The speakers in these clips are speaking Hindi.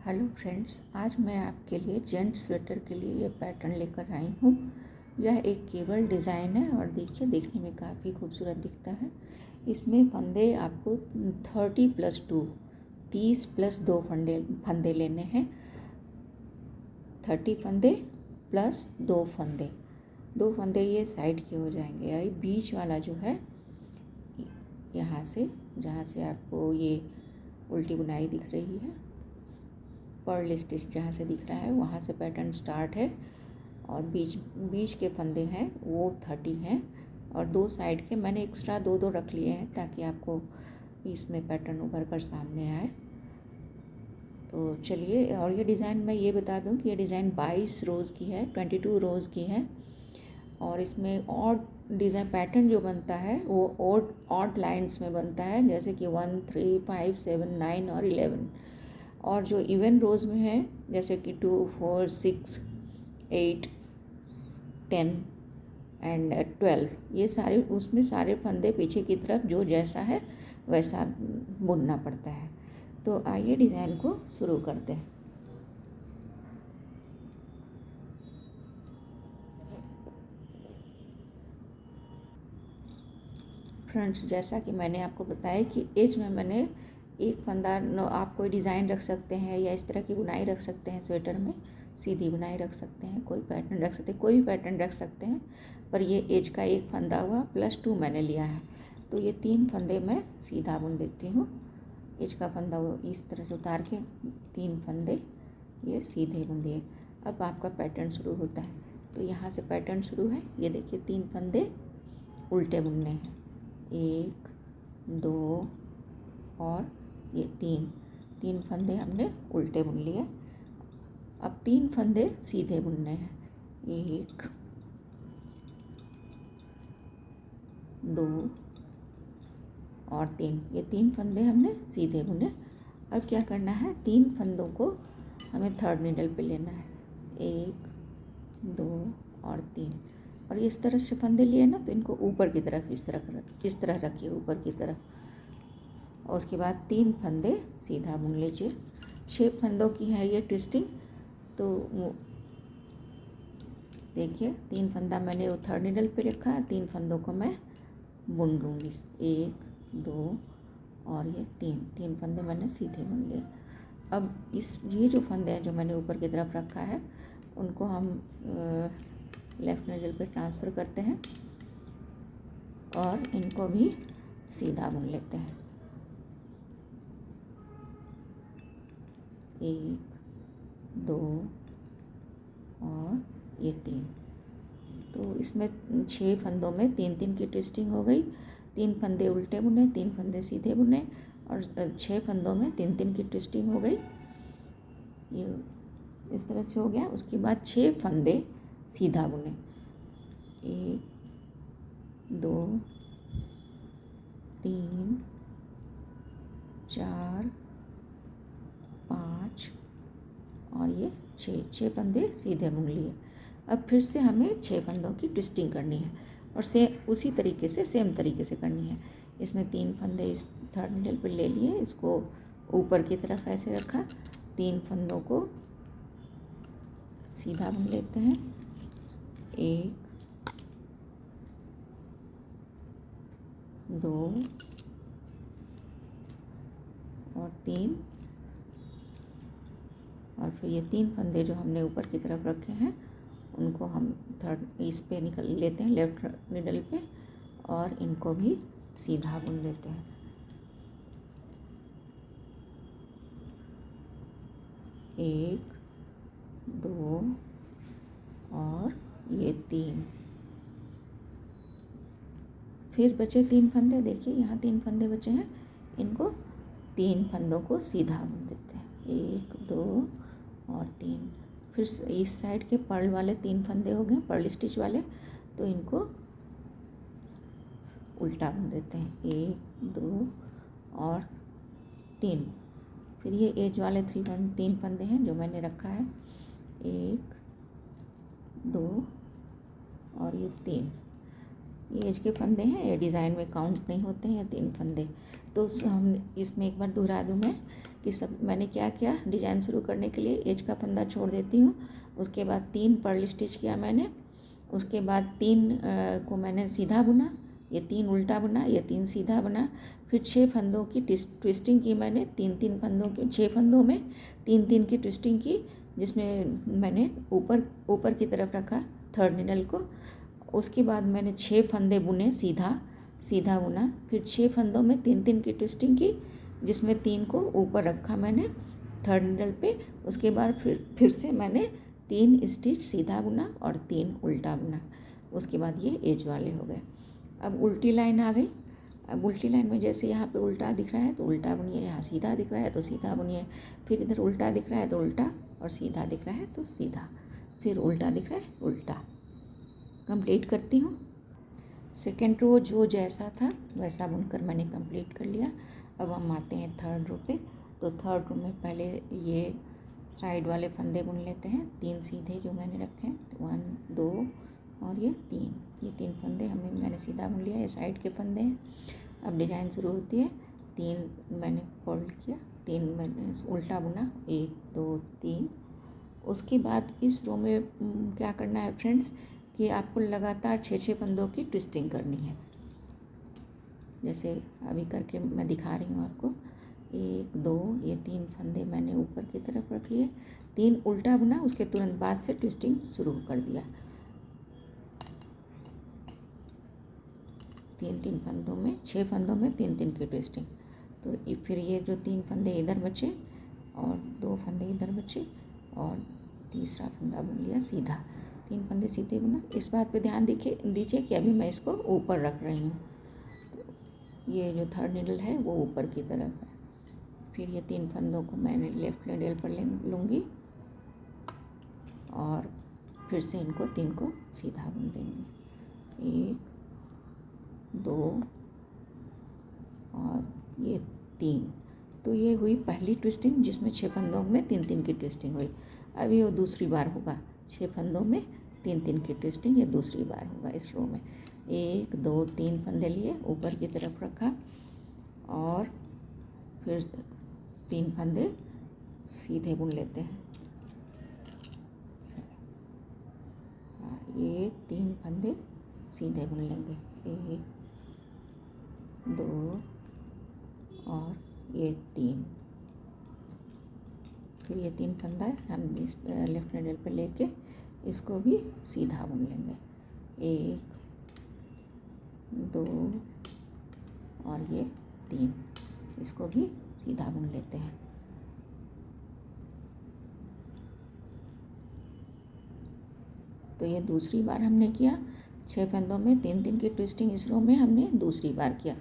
हेलो फ्रेंड्स, आज मैं आपके लिए जेंट्स स्वेटर के लिए ये पैटर्न लेकर आई हूँ। यह एक केबल डिज़ाइन है और देखिए देखने में काफ़ी खूबसूरत दिखता है। इसमें फंदे आपको 30+2 30+2 फंदे लेने हैं। 30 फंदे प्लस 2 फंदे ये साइड के हो जाएंगे। ये बीच वाला जो है यहाँ से, जहाँ से आपको ये उल्टी बुनाई दिख रही है, पर्ल स्टिच जहाँ से दिख रहा है वहाँ से पैटर्न स्टार्ट है और बीच के फंदे हैं वो 30 हैं और 2 साइड के मैंने एक्स्ट्रा 2 रख लिए हैं ताकि आपको इसमें पैटर्न उभर कर सामने आए। तो चलिए, और ये डिज़ाइन मैं ये बता दूं कि ये डिज़ाइन 22 रोज़ की है, 22 रोज़ की है और इसमें ऑड डिज़ाइन पैटर्न जो बनता है वो ऑड लाइन्स में बनता है, जैसे कि 1, 3, 5, 7, 9 और 11। और जो इवन रोज़ में है जैसे कि 2, 4, 6, 8, 10 एंड 12, ये सारे उसमें सारे फंदे पीछे की तरफ जो जैसा है वैसा बुनना पड़ता है। तो आइए डिज़ाइन को शुरू करते हैं। फ्रेंड्स, जैसा कि मैंने आपको बताया कि एज में मैंने एक फंदा, आप कोई डिज़ाइन रख सकते हैं या इस तरह की बुनाई रख सकते हैं, स्वेटर में सीधी बुनाई रख सकते हैं, कोई पैटर्न रख सकते हैं, कोई भी पैटर्न रख सकते हैं, पर ये एज का एक फंदा हुआ +2 मैंने लिया है। तो ये 3 फंदे मैं सीधा बुन देती हूँ। एज का फंदा वो इस तरह से उतार के 3 फंदे ये सीधे बुन दिए। अब आपका पैटर्न शुरू होता है। तो यहाँ से पैटर्न शुरू है, ये देखिए 3 फंदे उल्टे बुनने हैं, 1, 2 और ये 3 फंदे हमने उल्टे बुन लिए। अब 3 फंदे सीधे बुनने हैं, 1, 2 और 3। ये 3 फंदे हमने सीधे बुने। अब क्या करना है, 3 फंदों को हमें थर्ड नीडल पे लेना है, 1, 2 और 3। और इस तरह से फंदे लिए ना, तो इनको ऊपर की तरफ इस तरह रखिए, ऊपर की तरफ। और उसके बाद 3 फंदे सीधा बुन लीजिए। 6 फंदों की है ये ट्विस्टिंग। तो देखिए 3 फंदा मैंने वो थर्ड नीडल पे रखा है, 3 फंदों को मैं बुन लूँगी, 1, 2 और ये 3 फंदे मैंने सीधे बुन लिए। अब ये जो फंदे हैं जो मैंने ऊपर की तरफ रखा है, उनको हम लेफ़्ट नीडल पे ट्रांसफ़र करते हैं और इनको भी सीधा बुन लेते हैं, 1, 2 और ये 3। तो इसमें 6 फंदों में 3 की ट्विस्टिंग हो गई। 3 फंदे उल्टे बुने, 3 फंदे सीधे बुने और 6 फंदों में 3 की ट्विस्टिंग हो गई। ये इस तरह से हो गया। उसके बाद 6 फंदे सीधा बुने, 1, 2, 3, 4, 5 और ये 6 फंदे सीधे बुन लिए। अब फिर से हमें 6 फंदों की ट्विस्टिंग करनी है और उसी तरीके से सेम तरीके से करनी है। इसमें 3 फंदे इस थर्ड नीडल पर ले लिए, इसको ऊपर की तरफ ऐसे रखा, 3 फंदों को सीधा बुन लेते हैं, 1, 2 और 3। और फिर ये 3 फंदे जो हमने ऊपर की तरफ रखे हैं उनको हम थर्ड इस पे निकल लेते हैं, लेफ्ट नीडल पे, और इनको भी सीधा बुन लेते हैं, 1, 2 और ये 3। फिर बचे 3 फंदे, देखिए यहाँ 3 फंदे बचे हैं, इनको 3 फंदों को सीधा बुन देते हैं, 1, 2 और 3। फिर इस साइड के पर्ल वाले 3 फंदे हो गए, पर्ल स्टिच वाले, तो इनको उल्टा बुन देते हैं, 1, 2 और 3। फिर ये एज वाले 3 फंदे हैं जो मैंने रखा है, 1, 2 और ये 3। ये एज के फंदे हैं, ये डिज़ाइन में काउंट नहीं होते हैं, 3 फंदे। तो हम इसमें एक बार दोहरा दूँ मैं कि सब मैंने क्या किया, डिज़ाइन शुरू करने के लिए एज का फंदा छोड़ देती हूँ, उसके बाद 3 पर्ल स्टिच किया मैंने, उसके बाद 3 को मैंने सीधा बुना, ये 3 उल्टा बुना, ये 3 सीधा बना, फिर 6 फंदों की ट्विस्टिंग की मैंने, 3 फंदों की, 6 फंदों में 3 की ट्विस्टिंग की, जिसमें मैंने ऊपर की तरफ रखा थर्ड नीडल को। उसके बाद मैंने 6 फंदे बुने, सीधा बुना, फिर 6 फंदों में 3 की ट्विस्टिंग की, जिसमें 3 को ऊपर रखा मैंने थर्ड नीडल पे। उसके बाद फिर से मैंने 3 स्टिच सीधा बुना और 3 उल्टा बुना। उसके बाद ये एज वाले हो गए। अब उल्टी लाइन आ गई। अब उल्टी लाइन में जैसे यहाँ पे उल्टा दिख रहा है तो उल्टा बुनिए, यहाँ सीधा दिख रहा है तो सीधा बुनिए, फिर इधर उल्टा दिख रहा है तो उल्टा, और सीधा दिख रहा है तो सीधा, फिर उल्टा दिख रहा है उल्टा। कंप्लीट करती हूँ। सेकेंड रो जो जैसा था वैसा बुनकर मैंने कंप्लीट कर लिया। अब हम आते हैं थर्ड रो पे। तो थर्ड रो में पहले ये साइड वाले फंदे बुन लेते हैं, 3 सीधे जो मैंने रखे हैं, 1 2 और ये 3 फंदे मैंने सीधा बुन लिया, ये साइड के फंदे हैं। अब डिज़ाइन शुरू होती है। 3 मैंने फोल्ड किया, 3 मैंने उल्टा बुना, 1 2 3। उसके बाद इस रो में क्या करना है फ्रेंड्स कि आपको लगातार 6 फंदों की ट्विस्टिंग करनी है, जैसे अभी करके मैं दिखा रही हूँ आपको। 1 2, ये 3 फंदे मैंने ऊपर की तरफ रख लिए, 3 उल्टा बुना, उसके तुरंत बाद से ट्विस्टिंग शुरू कर दिया। 3 फंदों में, 6 फंदों में 3 की ट्विस्टिंग। तो फिर ये जो 3 फंदे इधर बचे और 2 फंदे इधर बचे और तीसरा फंदा बुन लिया सीधा, 3 फंदे सीधे बुना। इस बात पे ध्यान दीजिए कि अभी मैं इसको ऊपर रख रही हूँ, तो ये जो थर्ड नीडल है वो ऊपर की तरफ है। फिर ये 3 फंदों को मैंने लेफ्ट नीडल पर लूँगी और फिर से इनको 3 को सीधा बुन देंगे, 1 2 और ये 3। तो ये हुई पहली ट्विस्टिंग जिसमें 6 फंदों में 3 की ट्विस्टिंग हुई। अब ये दूसरी बार होगा, 6 फंदों में 3 की ट्विस्टिंग, ये दूसरी बार होगा इस रो में। 1 2 3 फंदे लिए, ऊपर की तरफ रखा और फिर 3 फंदे सीधे बुन लेते हैं। ये 3 फंदे सीधे बुन लेंगे, 1 2 और ये 3। फिर ये 3 फंदा हम इस लेफ्ट नीडल पे लेके इसको भी सीधा बुन लेंगे, 1 2 और ये 3, इसको भी सीधा बुन लेते हैं। तो ये दूसरी बार हमने किया, 6 फंदों में 3 की ट्विस्टिंग इस रो में हमने दूसरी बार किया।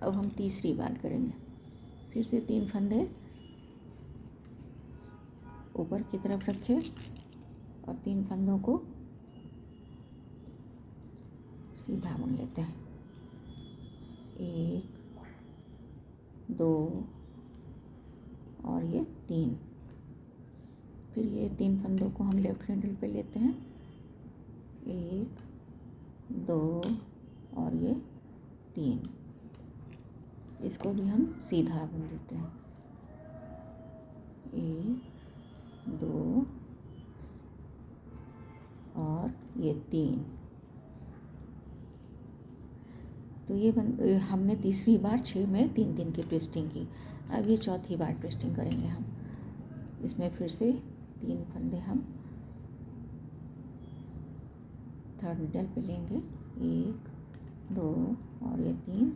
अब हम तीसरी बार करेंगे। फिर से 3 फंदे ऊपर की तरफ रखे और 3 फंदों को सीधा बुन लेते हैं, 1 2 और ये 3। फिर ये 3 फंदों को हम लेफ्ट नीडल पे लेते हैं, 1 2 और ये 3, इसको भी हम सीधा बुन देते हैं, 1 2 और ये 3। तो ये हमने तीसरी बार 6 में 3 की ट्विस्टिंग की। अब ये चौथी बार ट्विस्टिंग करेंगे हम। इसमें फिर से 3 फंदे हम थर्ड नीडल पे लेंगे, 1 2 और ये 3,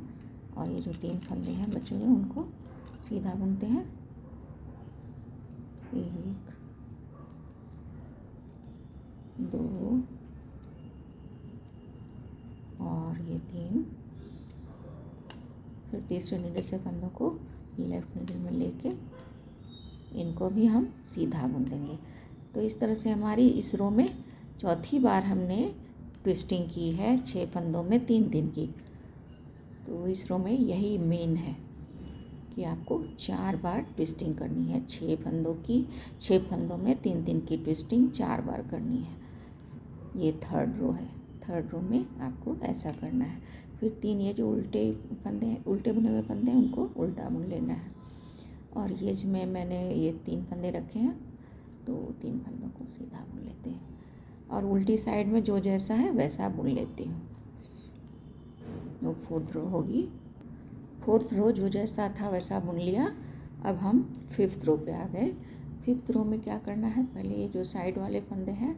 और ये जो 3 फंदे हैं बचे हुए उनको सीधा बुनते हैं, 1 2 और ये 3। फिर तीसरे नीडल से फंदों को लेफ्ट नीडल में लेके इनको भी हम सीधा बुन देंगे। तो इस तरह से हमारी इस रो में चौथी बार हमने ट्विस्टिंग की है 6 फंदों में 3 की। तो इस रो में यही मेन है कि आपको 4 बार ट्विस्टिंग करनी है, 6 फंदों की, 6 फंदों में 3 की ट्विस्टिंग 4 बार करनी है। ये थर्ड रो है। थर्ड रो में आपको ऐसा करना है। फिर 3 ये जो उल्टे फंदे हैं, उल्टे बुने हुए फंदे हैं, उनको उल्टा बुन लेना है। और ये जो मैंने ये 3 फंदे रखे हैं, तो 3 फंदों को सीधा बुन लेते हैं और उल्टी साइड में जो जैसा है वैसा बुन लेती हूँ। तो 4th रो होगी। 4th रो जो जैसा था वैसा बुन लिया। अब हम 5th रो पे आ गए। 5th रो में क्या करना है, पहले ये जो साइड वाले फंदे हैं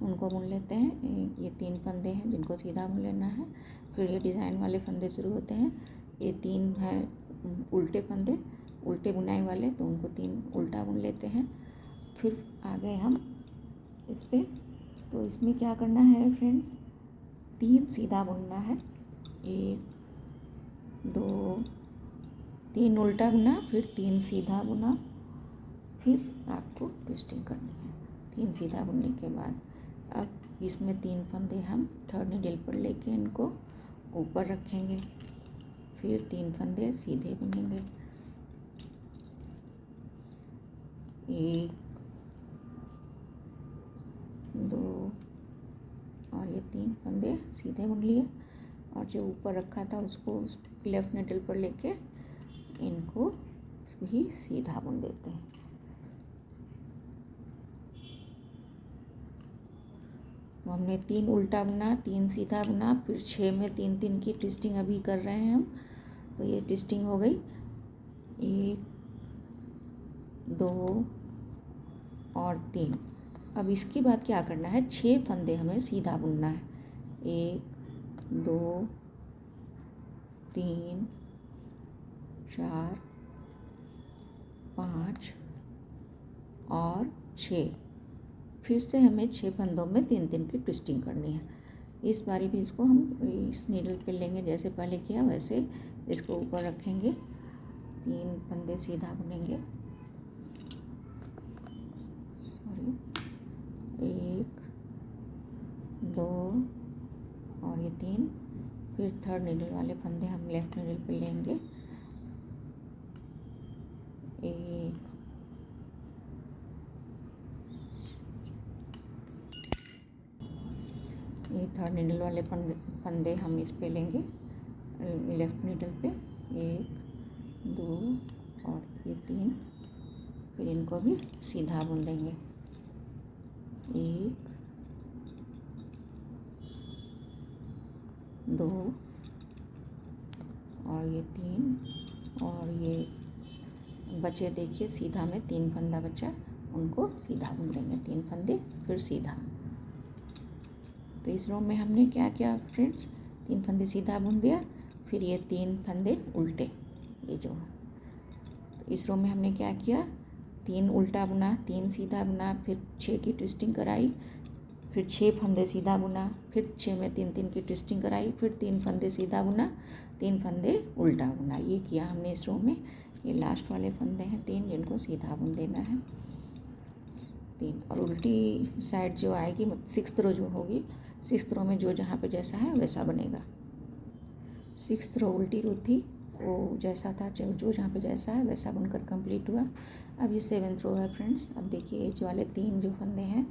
उनको बुन लेते हैं। ये 3 फंदे हैं जिनको सीधा बुन लेना है। फिर ये डिज़ाइन वाले फंदे शुरू होते हैं। ये 3 हैं उल्टे फंदे, उल्टे बुनाई वाले, तो उनको 3 उल्टा बुन लेते हैं। फिर आ गए हम इस पे। तो इसमें क्या करना है फ्रेंड्स, 3 सीधा बुनना है। 1 2 3 उल्टा बुना, फिर 3 सीधा बुना, फिर आपको ट्विस्टिंग करनी है। 3 सीधा बुनने के बाद अब इसमें 3 फंदे हम थर्ड नीडल पर लेके इनको ऊपर रखेंगे। फिर 3 फंदे सीधे बुनेंगे। 1 2 और ये 3 फंदे सीधे बुन लिए और जो ऊपर रखा था उसको उस लेफ्ट नीडल पर लेके इनको भी सीधा बुन देते हैं। तो हमने 3 उल्टा बुना, 3 सीधा बुना, फिर 6 में 3 की ट्विस्टिंग अभी कर रहे हैं हम। तो ये ट्विस्टिंग हो गई 1 2 और 3। अब इसके बाद क्या करना है, 6 फंदे हमें सीधा बुनना है। 1 2 3 4 5 और 6। फिर से हमें 6 फंदों में 3 की ट्विस्टिंग करनी है। इस बारी भी इसको हम इस नीडल पे लेंगे, जैसे पहले किया वैसे इसको ऊपर रखेंगे, 3 फंदे सीधा बुनेंगे। 1 2 और ये 3। फिर थर्ड नीडल वाले फंदे हम लेफ्ट नीडल पे लेंगे। 1 ये थर्ड नीडल वाले फंदे हम इस पे लेंगे लेफ्ट नीडल पे। 1 2 और ये 3। फिर इनको भी सीधा बुन देंगे। 1 2 और ये 3 और ये बचे देखिए सीधा में 3 फंदा बचा, उनको सीधा बुन देंगे। 3 फंदे फिर सीधा। तो इस रो में हमने क्या किया फ्रेंड्स, 3 फंदे सीधा बुन दिया, फिर ये 3 फंदे उल्टे, ये जो तो इस रो में हमने क्या किया, 3 उल्टा बुना, 3 सीधा बुना, फिर 6 की ट्विस्टिंग कराई, फिर 6 फंदे सीधा बुना, फिर 6 में 3 की ट्विस्टिंग कराई, फिर 3 फंदे सीधा बुना, 3 फंदे उल्टा बुना। ये किया हमने इस रो में। ये लास्ट वाले फंदे हैं 3 जिनको सीधा बुन देना है। 3 और उल्टी साइड जो आएगी 6th रो जो होगी, 6th रो में जो जहाँ पे जैसा है वैसा बनेगा। 6th रो उल्टी रो थी, वो जैसा था जो जहाँ पे जैसा है वैसा बनकर कंप्लीट हुआ। अब ये 7th रो है फ्रेंड्स। अब देखिए एज वाले 3 जो फंदे हैं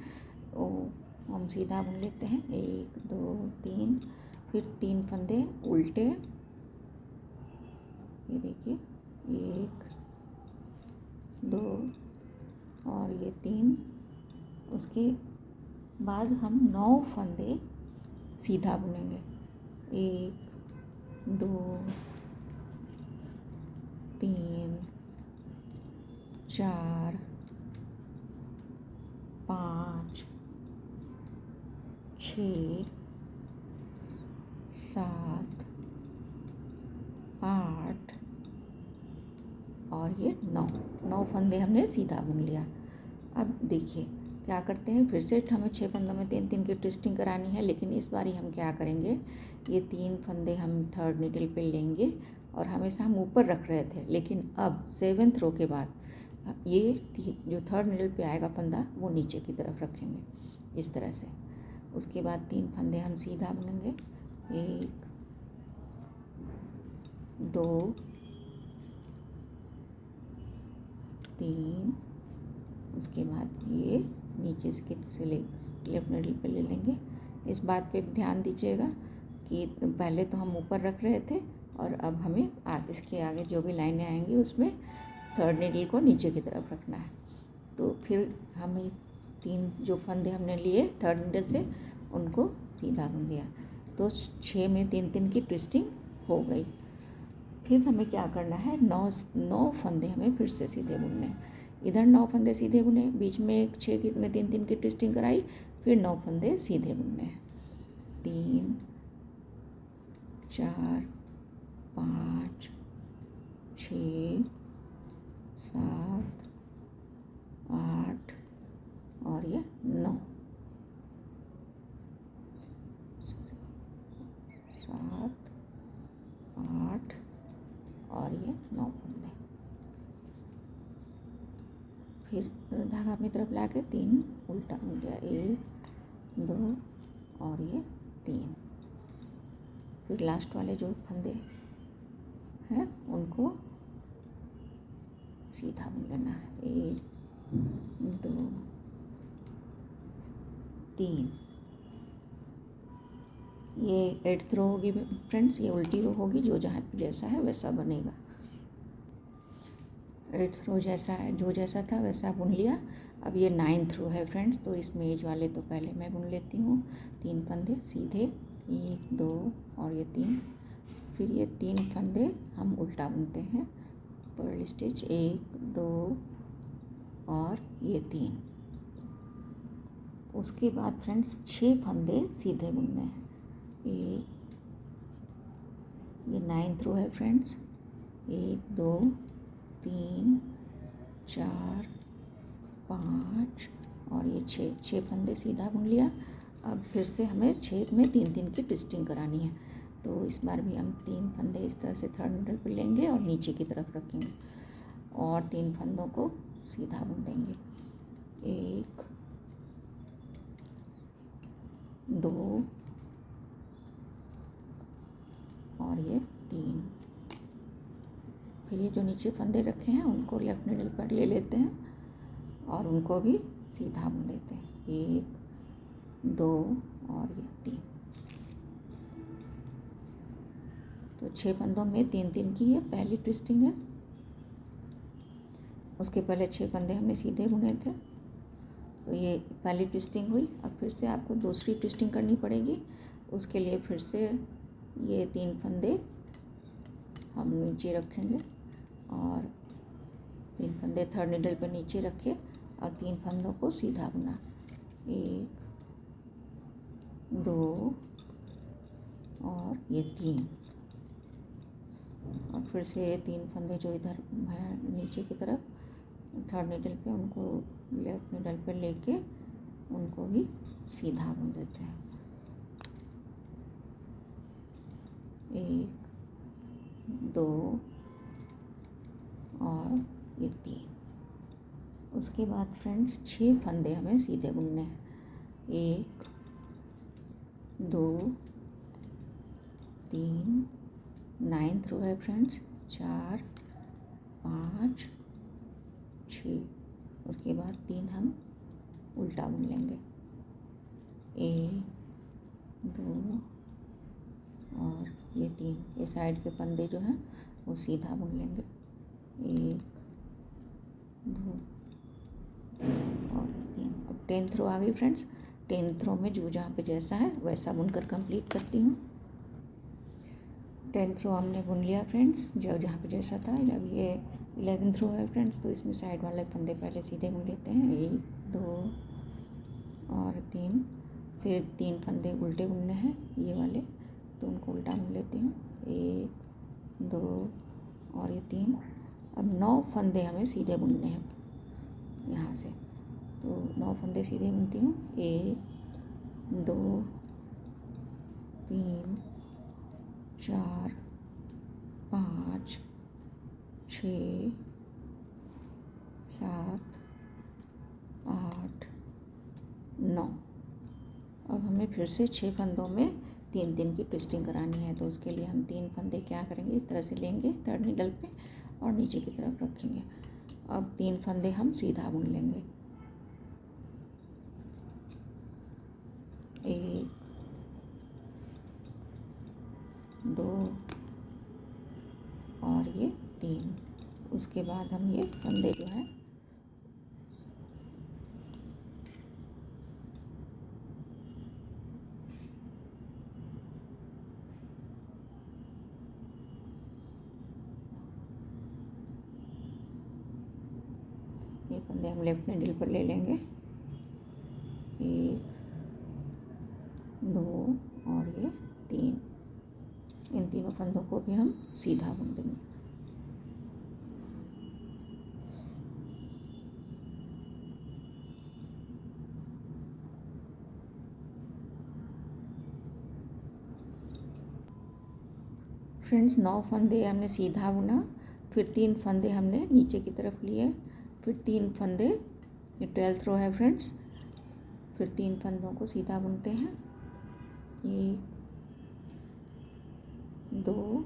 वो हम सीधा बुन लेते हैं। 1 2 3, फिर 3 फंदे उल्टे, ये देखिए 1 2 और ये 3। उसके बाद हम 9 फंदे सीधा बुनेंगे। 1 2 3 4 5 6 7 8 और ये 9 फंदे हमने सीधा बुन लिया। अब देखिए क्या करते हैं, फिर से हमें 6 फंदों में 3 की ट्विस्टिंग करानी है, लेकिन इस बारी हम क्या करेंगे, ये 3 फंदे हम थर्ड नीडल पे लेंगे और हमेशा हम ऊपर रख रहे थे, लेकिन अब 7th रो के बाद ये जो थर्ड नीडल पे आएगा फंदा वो नीचे की तरफ रखेंगे इस तरह से। उसके बाद 3 फंदे हम सीधा बुनेंगे। 1 2 3। उसके बाद ये नीचे से लेफ्ट नीडल पे ले लेंगे, इस बात पे ध्यान दीजिएगा कि पहले तो हम ऊपर रख रहे थे और अब हमें इसके आगे जो भी लाइनें आएंगी उसमें थर्ड नीडल को नीचे की तरफ रखना है। तो फिर हमें 3 जो फंदे हमने लिए थर्ड नीडल से उनको सीधा बुन दिया, तो 6 में 3-3 की ट्विस्टिंग हो गई। फिर हमें क्या करना है, 9 फंदे हमें फिर से सीधे बुनने हैं। इधर 9 फंदे सीधे बुने, बीच में एक 6 में 3-3 की ट्विस्टिंग कराई, फिर 9 फंदे सीधे बुनने हैं। 3 4 5 6 7 8 और ये 9, 7 8 और ये 9 फंदे। फिर धागा अपनी तरफ ला के 3 उल्टा हो गया, 1 2 और ये 3। फिर लास्ट वाले जो फंदे हैं उनको सीधा बुन लेना है, 1 2 3। ये 8th रो होगी फ्रेंड्स, ये उल्टी रो होगी, जो जहाँ जैसा है वैसा बनेगा। 8th रो जैसा है, जो जैसा था वैसा बुन लिया। अब ये 9th रो है फ्रेंड्स, तो इसमें एज वाले तो पहले मैं बुन लेती हूँ। 3 फंदे सीधे, 1 2 और ये 3। फिर ये 3 फंदे हम उल्टा बुनते हैं, पर्ल स्टिच 1 2 और ये 3। उसके बाद फ्रेंड्स 6 फंदे सीधे बुनने हैं। ये 9th रो है फ्रेंड्स, 1 2 3 4 5 और ये 6 फंदे सीधा बुन लिया। अब फिर से हमें 6 में 3-3 की ट्विस्टिंग करानी है, तो इस बार भी हम 3 फंदे इस तरह से थर्ड नीडल पर लेंगे और नीचे की तरफ रखेंगे और 3 फंदों को सीधा बुन देंगे। 1 2 और ये 3। फिर ये जो नीचे फंदे रखे हैं उनको लेफ्ट नीडल पर ले लेते हैं और उनको भी सीधा बुन देते हैं, 1 2 और ये 3। तो 6 फंदों में 3-3 की ये पहली ट्विस्टिंग है। उसके पहले 6 फंदे हमने सीधे बुने थे, तो ये पहली ट्विस्टिंग हुई। अब फिर से आपको दूसरी ट्विस्टिंग करनी पड़ेगी। उसके लिए फिर से ये 3 फंदे हम नीचे रखेंगे और 3 फंदे थर्ड नीडल पर नीचे रखे और 3 फंदों को सीधा बुना, 1 2 और ये 3। और फिर से ये 3 फंदे जो इधर है नीचे की तरफ थर्ड नीडल पे, उनको लेफ्ट नीडल पे लेके उनको भी सीधा बुन देते हैं, 1 2 और ये 3। उसके बाद फ्रेंड्स 6 फंदे हमें सीधे बुनने हैं, 1 2 3 9th रो है फ्रेंड्स, 4 5 6। उसके बाद 3 हम उल्टा बुन लेंगे, 1 2 और ये 3। ये साइड के फंदे जो हैं वो सीधा बुन लेंगे, 1 2 और 3। अब 10th रो आ गई फ्रेंड्स। 10th रो में जो जहाँ पे जैसा है वैसा बुनकर कंप्लीट करती हूँ। 10th रो हमने बुन लिया फ्रेंड्स, जो जहाँ पे जैसा था। जब ये 11th रो है फ्रेंड्स, तो इसमें साइड वाले फंदे पहले सीधे बुन लेते हैं, 1 2 और 3। फिर 3 फंदे उल्टे बुनने हैं ये वाले, तो उनको उल्टा बुन लेती हूँ, 1 2 और ये 3। अब 9 फंदे हमें सीधे बुनने हैं यहाँ से, तो 9 फंदे सीधे बुनती हूँ, 1 2 3 4 5 6 7 8 9। अब हमें फिर से 6 फंदों में 3-3 की ट्विस्टिंग करानी है, तो उसके लिए हम 3 फंदे क्या करेंगे, इस तरह से लेंगे थर्ड नीडल पे और नीचे की तरफ रखेंगे। अब 3 फंदे हम सीधा बुन लेंगे, 1 उसके बाद हम ये फंदे जो है ये फंदे हम लेफ्ट नीडल पर ले लेंगे, 1 2 और ये 3। इन तीनों फंदों को भी हम सीधा बुन देंगे। फ्रेंड्स 9 फंदे हमने सीधा बुना, फिर 3 फंदे हमने नीचे की तरफ लिए, फिर 3 फंदे, ये 12th रो है फ्रेंड्स, फिर 3 फंदों को सीधा बुनते हैं, 1 2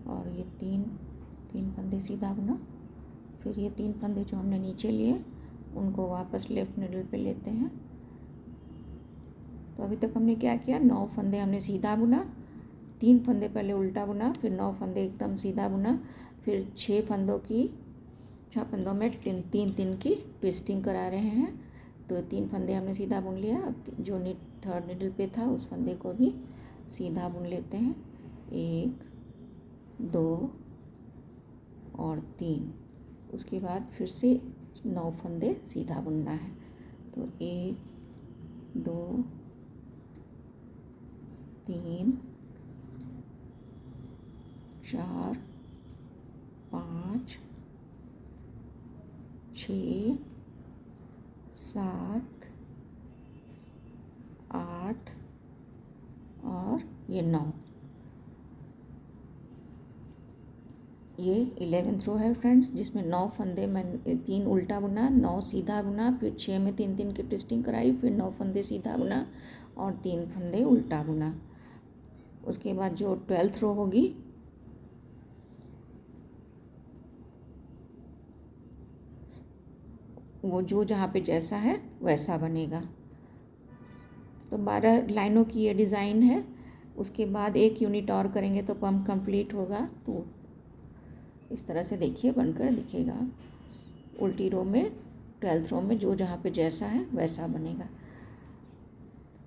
और ये 3 फंदे सीधा बुना। फिर ये 3 फंदे जो हमने नीचे लिए उनको वापस लेफ्ट नीडल पे लेते हैं। तो अभी तक हमने क्या किया, 9 फंदे हमने सीधा बुना, 3 फंदे पहले उल्टा बुना, फिर 9 फंदे एकदम सीधा बुना, फिर 6 फंदों में 3 की ट्विस्टिंग करा रहे हैं। तो 3 फंदे हमने सीधा बुन लिया। अब जो थर्ड नीडल पे था उस फंदे को भी सीधा बुन लेते हैं, 1 2 और 3। उसके बाद फिर से 9 फंदे सीधा बुनना है। तो 1 2 3 4 5 6 7 8 और ये 9। ये 11th रो है फ्रेंड्स, जिसमें 9 फंदे मैंने 3 उल्टा बुना, 9 सीधा बुना, फिर 6 में 3 की ट्विस्टिंग कराई, फिर 9 फंदे सीधा बुना और 3 फंदे उल्टा बुना। उसके बाद जो 12th रो होगी वो जो जहाँ पे जैसा है वैसा बनेगा। तो 12 लाइनों की ये डिज़ाइन है। उसके बाद एक यूनिट और करेंगे तो पम्प कंप्लीट होगा। तो इस तरह से देखिए बनकर दिखेगा। उल्टी रो में 12th रो में जो जहाँ पे जैसा है वैसा बनेगा।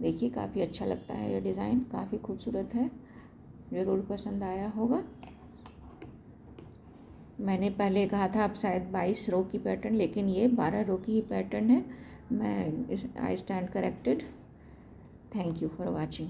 देखिए काफ़ी अच्छा लगता है ये डिज़ाइन, काफ़ी खूबसूरत है, ज़रूर पसंद आया होगा। मैंने पहले कहा था अब शायद 22 रो की पैटर्न, लेकिन ये 12 रो की ही पैटर्न है। I stand corrected. Thank you for watching.